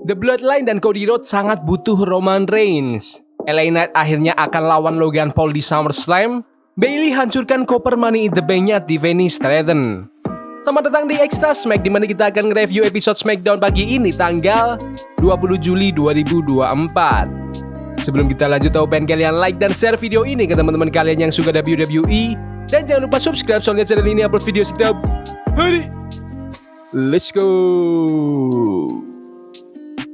The Bloodline dan Cody Rhodes sangat butuh Roman Reigns. LA Knight akhirnya akan lawan Logan Paul di SummerSlam. Bayley hancurkan koper Money in the Bank-nya Tiffany Stratton. Selamat datang di Extra Smack, dimana kita akan nge-review episode SmackDown pagi ini tanggal 20 Juli 2024. Sebelum kita lanjut, tahu pengen kalian like dan share video ini ke teman-teman kalian yang suka WWE. Dan jangan lupa subscribe, soalnya channel ini upload video setiap hari. Let's go.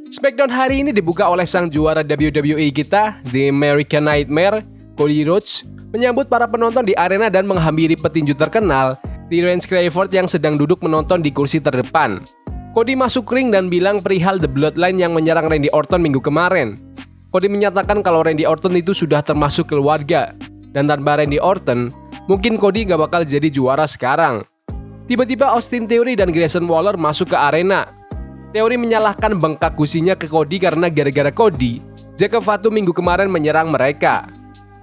SmackDown hari ini dibuka oleh sang juara WWE kita, The American Nightmare, Cody Rhodes, menyambut para penonton di arena dan menghampiri petinju terkenal, Terence Crawford yang sedang duduk menonton di kursi terdepan. Cody masuk ring dan bilang perihal The Bloodline yang menyerang Randy Orton minggu kemarin. Cody menyatakan kalau Randy Orton itu sudah termasuk keluarga, dan tanpa Randy Orton, mungkin Cody gak bakal jadi juara sekarang. Tiba-tiba Austin Theory dan Grayson Waller masuk ke arena. Theory menyalahkan bengkak gusinya ke Cody karena gara-gara Cody, Jacob Fatu minggu kemarin menyerang mereka.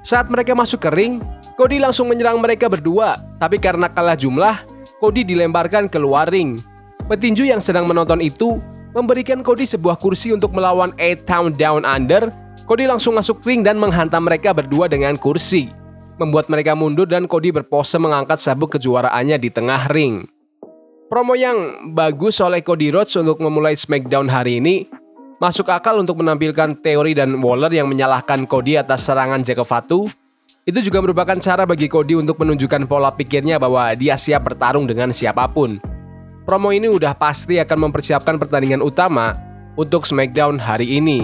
Saat mereka masuk ke ring, Cody langsung menyerang mereka berdua, tapi karena kalah jumlah, Cody dilemparkan keluar ring. Petinju yang sedang menonton itu memberikan Cody sebuah kursi untuk melawan 8 Town Down Under. Cody langsung masuk ring dan menghantam mereka berdua dengan kursi, membuat mereka mundur dan Cody berpose mengangkat sabuk kejuaraannya di tengah ring. Promo yang bagus oleh Cody Rhodes untuk memulai SmackDown hari ini masuk akal untuk menampilkan Theory dan Waller yang menyalahkan Cody atas serangan Jacob Fatu. Itu juga merupakan cara bagi Cody untuk menunjukkan pola pikirnya bahwa dia siap bertarung dengan siapapun. Promo ini udah pasti akan mempersiapkan pertandingan utama untuk SmackDown hari ini.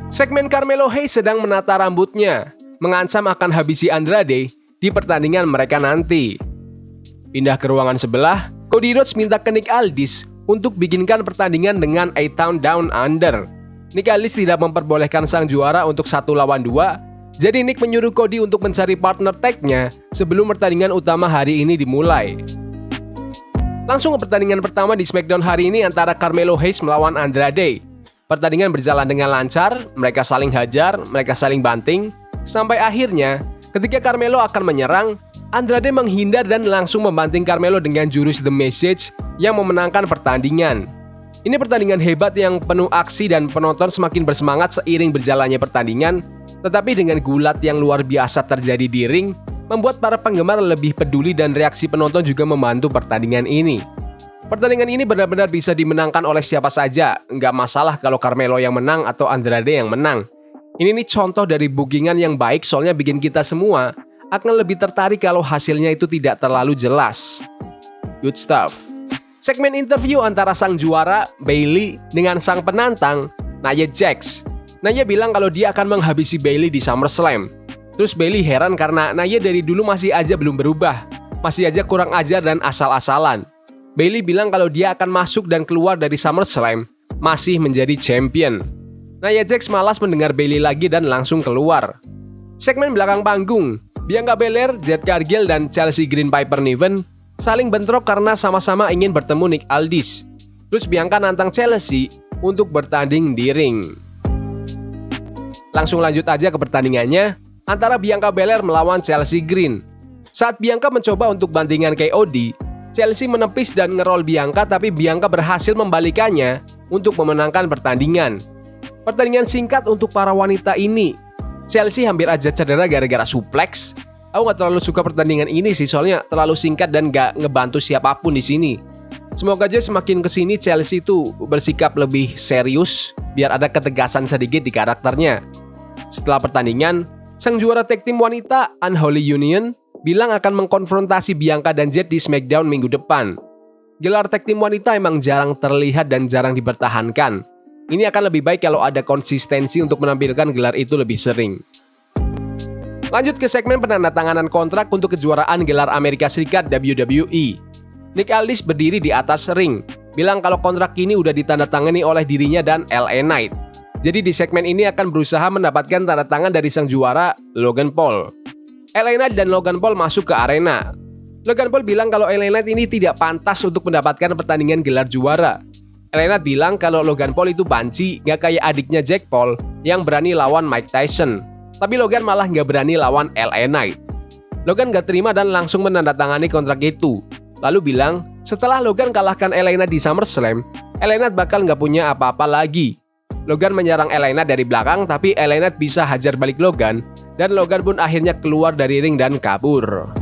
Segmen Carmelo Hayes sedang menata rambutnya, mengancam akan habisi Andrade di pertandingan mereka nanti. Pindah ke ruangan sebelah, Cody Rhodes minta ke Nick Aldis untuk bikinkan pertandingan dengan 8 Town Down Under. Nick Aldis tidak memperbolehkan sang juara untuk 1 lawan 2, jadi Nick menyuruh Cody untuk mencari partner tag-nya sebelum pertandingan utama hari ini dimulai. Langsung ke pertandingan pertama di SmackDown hari ini antara Carmelo Hayes melawan Andrade. Pertandingan berjalan dengan lancar, mereka saling hajar, mereka saling banting, sampai akhirnya ketika Carmelo akan menyerang, Andrade menghindar dan langsung membanting Carmelo dengan jurus The Message yang memenangkan pertandingan. Ini pertandingan hebat yang penuh aksi dan penonton semakin bersemangat seiring berjalannya pertandingan, tetapi dengan gulat yang luar biasa terjadi di ring, membuat para penggemar lebih peduli dan reaksi penonton juga membantu pertandingan ini. Pertandingan ini benar-benar bisa dimenangkan oleh siapa saja, nggak masalah kalau Carmelo yang menang atau Andrade yang menang. Ini nih contoh dari bookingan yang baik, soalnya bikin kita semua akan lebih tertarik kalau hasilnya itu tidak terlalu jelas. Good stuff. Segmen interview antara sang juara, Bayley, dengan sang penantang, Nia Jax. Nia bilang kalau dia akan menghabisi Bayley di SummerSlam. Terus Bayley heran karena Nia dari dulu masih aja belum berubah. Masih aja kurang ajar dan asal-asalan. Bayley bilang kalau dia akan masuk dan keluar dari SummerSlam, masih menjadi champion. Nia Jax malas mendengar Bayley lagi dan langsung keluar. Segmen belakang panggung, Bianca Belair, Jade Cargill, dan Chelsea Green Piper Niven saling bentrok karena sama-sama ingin bertemu Nick Aldis. Terus Bianca nantang Chelsea untuk bertanding di ring. Langsung lanjut aja ke pertandingannya antara Bianca Belair melawan Chelsea Green. Saat Bianca mencoba untuk bantingan KOD, Chelsea menepis dan ngerol Bianca, tapi Bianca berhasil membalikannya untuk memenangkan pertandingan. Pertandingan singkat untuk para wanita ini. Chelsea hampir aja cedera gara-gara suplex. Aku gak terlalu suka pertandingan ini sih, soalnya terlalu singkat dan gak ngebantu siapapun di sini. Semoga aja semakin kesini Chelsea itu bersikap lebih serius, biar ada ketegasan sedikit di karakternya. Setelah pertandingan, sang juara tag team wanita Unholy Union bilang akan mengkonfrontasi Bianca dan Jade di SmackDown minggu depan. Gelar tag team wanita emang jarang terlihat dan jarang dipertahankan. Ini akan lebih baik kalau ada konsistensi untuk menampilkan gelar itu lebih sering. Lanjut ke segmen penandatanganan kontrak untuk kejuaraan gelar Amerika Serikat WWE. Nick Aldis berdiri di atas ring, bilang kalau kontrak ini udah ditandatangani oleh dirinya dan LA Knight. Jadi di segmen ini akan berusaha mendapatkan tanda tangan dari sang juara, Logan Paul. LA Knight dan Logan Paul masuk ke arena. Logan Paul bilang kalau LA Knight ini tidak pantas untuk mendapatkan pertandingan gelar juara. LA Knight bilang kalau Logan Paul itu banci, gak kayak adiknya Jack Paul yang berani lawan Mike Tyson. Tapi Logan malah gak berani lawan LA Knight. Logan gak terima dan langsung menandatangani kontrak itu. Lalu bilang, setelah Logan kalahkan LA Knight di SummerSlam, LA Knight bakal nggak punya apa-apa lagi. Logan menyerang LA Knight dari belakang, tapi LA Knight bisa hajar balik Logan, dan Logan pun akhirnya keluar dari ring dan kabur.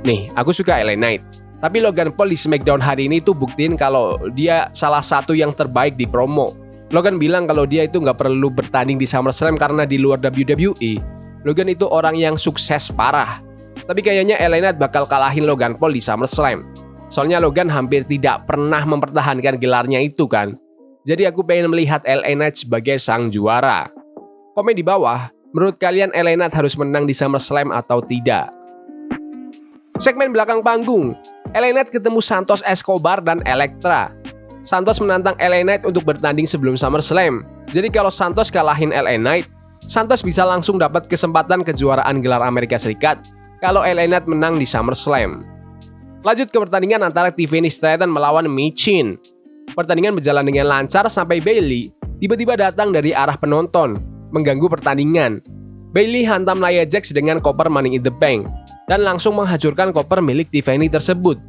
Nih, aku suka LA Knight, tapi Logan Paul di SmackDown hari ini tuh buktiin kalau dia salah satu yang terbaik di promo. Logan bilang kalau dia itu nggak perlu bertanding di SummerSlam karena di luar WWE, Logan itu orang yang sukses parah. Tapi kayaknya LA Knight bakal kalahin Logan Paul di SummerSlam. Soalnya Logan hampir tidak pernah mempertahankan gelarnya itu kan. Jadi aku pengen melihat LA Knight sebagai sang juara. Komen di bawah, menurut kalian LA Knight harus menang di SummerSlam atau tidak? Segmen belakang panggung, LA Knight ketemu Santos Escobar dan Elektra. Santos menantang LA Knight untuk bertanding sebelum SummerSlam. Jadi kalau Santos kalahin LA Knight, Santos bisa langsung dapat kesempatan kejuaraan gelar Amerika Serikat kalau LA Knight menang di SummerSlam. Lanjut ke pertandingan antara Tiffany Stratton melawan Michin. Pertandingan berjalan dengan lancar sampai Bayley tiba-tiba datang dari arah penonton, mengganggu pertandingan. Bayley hantam Nia Jax dengan koper Money in the Bank dan langsung menghancurkan koper milik Tiffany tersebut.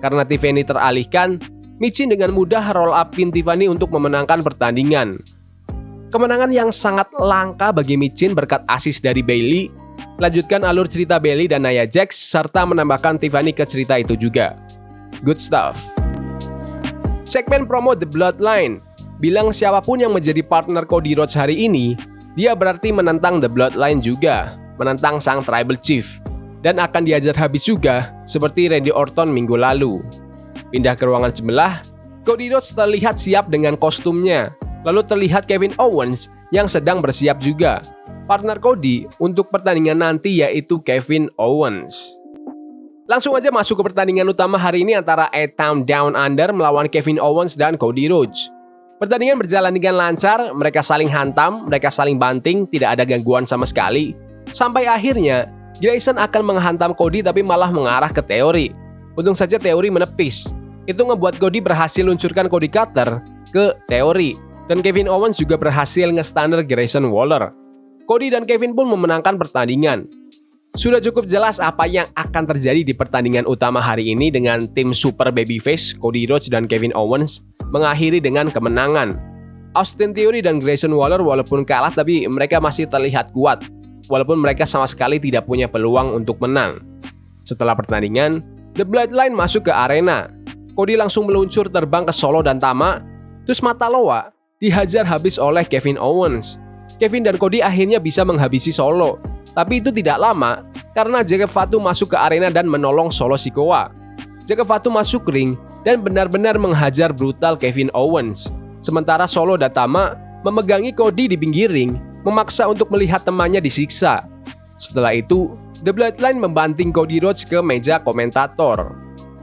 Karena Tiffany teralihkan, Michin dengan mudah roll up pin Tiffany untuk memenangkan pertandingan. Kemenangan yang sangat langka bagi Michin berkat asis dari Bayley, lanjutkan alur cerita Bayley dan Nia Jax serta menambahkan Tiffany ke cerita itu juga. Good stuff. Segmen promo The Bloodline bilang siapapun yang menjadi partner Cody Rhodes hari ini, dia berarti menentang The Bloodline juga, menentang sang Tribal Chief, dan akan diajar habis juga seperti Randy Orton minggu lalu. Pindah ke ruangan sebelah, Cody Rhodes terlihat siap dengan kostumnya, lalu terlihat Kevin Owens yang sedang bersiap juga. Partner Cody untuk pertandingan nanti yaitu Kevin Owens. Langsung aja masuk ke pertandingan utama hari ini antara A-Town Down Under melawan Kevin Owens dan Cody Rhodes. Pertandingan berjalan dengan lancar, mereka saling hantam, mereka saling banting, tidak ada gangguan sama sekali. Sampai akhirnya, Grayson akan menghantam Cody tapi malah mengarah ke Theory. Untung saja Theory menepis. Itu ngebuat Cody berhasil luncurkan Cody Cutter ke Theory. Dan Kevin Owens juga berhasil nge-stunner Grayson Waller. Cody dan Kevin pun memenangkan pertandingan. Sudah cukup jelas apa yang akan terjadi di pertandingan utama hari ini dengan tim super babyface Cody Rhodes dan Kevin Owens mengakhiri dengan kemenangan. Austin Theory dan Grayson Waller walaupun kalah tapi mereka masih terlihat kuat, walaupun mereka sama sekali tidak punya peluang untuk menang. Setelah pertandingan, The Bloodline masuk ke arena. Cody langsung meluncur terbang ke Solo dan Tama, terus Mataloa dihajar habis oleh Kevin Owens. Kevin dan Cody akhirnya bisa menghabisi Solo. Tapi itu tidak lama karena Jake Fatu masuk ke arena dan menolong Solo Sikoa. Jake Fatu masuk ring dan benar-benar menghajar brutal Kevin Owens. Sementara Solo dan Tama memegangi Cody di pinggir ring, memaksa untuk melihat temannya disiksa. Setelah itu, The Bloodline membanting Cody Rhodes ke meja komentator.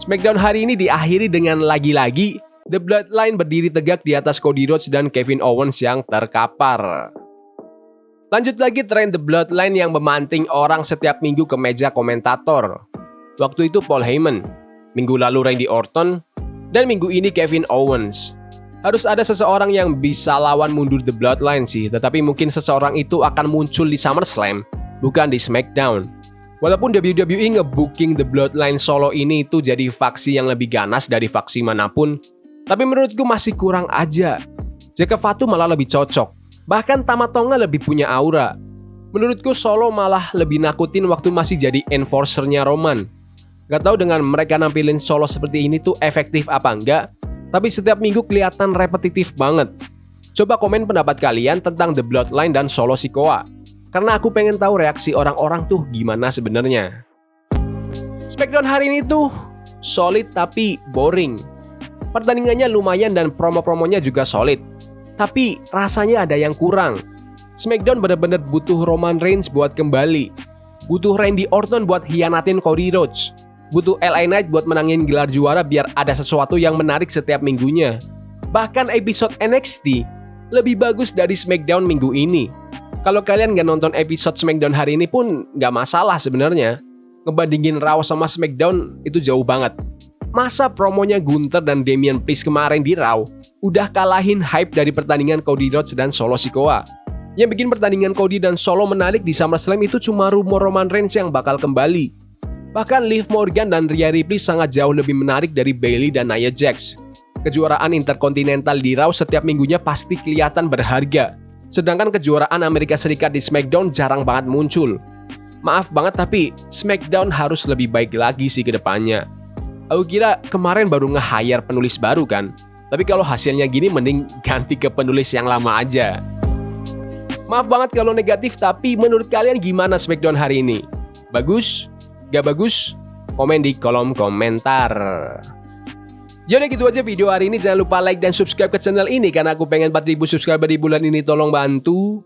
SmackDown hari ini diakhiri dengan lagi-lagi The Bloodline berdiri tegak di atas Cody Rhodes dan Kevin Owens yang terkapar. Lanjut lagi tren The Bloodline yang memanting orang setiap minggu ke meja komentator. Waktu itu Paul Heyman, minggu lalu Randy Orton, dan minggu ini Kevin Owens. Harus ada seseorang yang bisa lawan mundur The Bloodline sih, tetapi mungkin seseorang itu akan muncul di SummerSlam, bukan di SmackDown. Walaupun WWE nge-booking The Bloodline Solo ini itu jadi faksi yang lebih ganas dari faksi manapun, tapi menurutku masih kurang aja. Jake Fatu malah lebih cocok. Bahkan Tama Tonga lebih punya aura. Menurutku Solo malah lebih nakutin waktu masih jadi enforcernya Roman. Gak tahu dengan mereka nampilin Solo seperti ini tuh efektif apa enggak, tapi setiap minggu kelihatan repetitif banget. Coba komen pendapat kalian tentang The Bloodline dan Solo Sikoa, karena aku pengen tahu reaksi orang-orang tuh gimana sebenarnya. SmackDown hari ini tuh solid tapi boring. Pertandingannya lumayan dan promo-promonya juga solid. Tapi rasanya ada yang kurang. SmackDown benar-benar butuh Roman Reigns buat kembali. Butuh Randy Orton buat hianatin Cody Rhodes. Butuh LA Knight buat menangin gelar juara biar ada sesuatu yang menarik setiap minggunya. Bahkan episode NXT lebih bagus dari SmackDown minggu ini. Kalau kalian nggak nonton episode SmackDown hari ini pun nggak masalah sebenarnya. Ngebandingin Raw sama SmackDown itu jauh banget. Masa promonya Gunther dan Damian Priest kemarin di Raw udah kalahin hype dari pertandingan Cody Rhodes dan Solo Sikoa. Yang bikin pertandingan Cody dan Solo menarik di SummerSlam itu cuma rumor Roman Reigns yang bakal kembali. Bahkan Liv Morgan dan Rhea Ripley sangat jauh lebih menarik dari Bayley dan Nia Jax. Kejuaraan Interkontinental di Raw setiap minggunya pasti kelihatan berharga. Sedangkan kejuaraan Amerika Serikat di SmackDown jarang banget muncul. Maaf banget tapi SmackDown harus lebih baik lagi sih ke depannya. Aku kira kemarin baru nge-hire penulis baru kan. Tapi kalau hasilnya gini mending ganti ke penulis yang lama aja. Maaf banget kalau negatif, tapi menurut kalian gimana SmackDown hari ini? Bagus? Gak bagus? Komen di kolom komentar. Jadi gitu aja video hari ini. Jangan lupa like dan subscribe ke channel ini karena aku pengen 4.000 subscriber di bulan ini. Tolong bantu.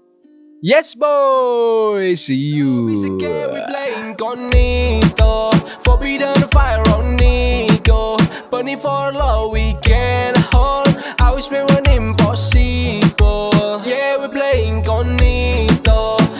Yes boy, see you. Forbidden fire on Nico, burning for love we can hold. I wish we were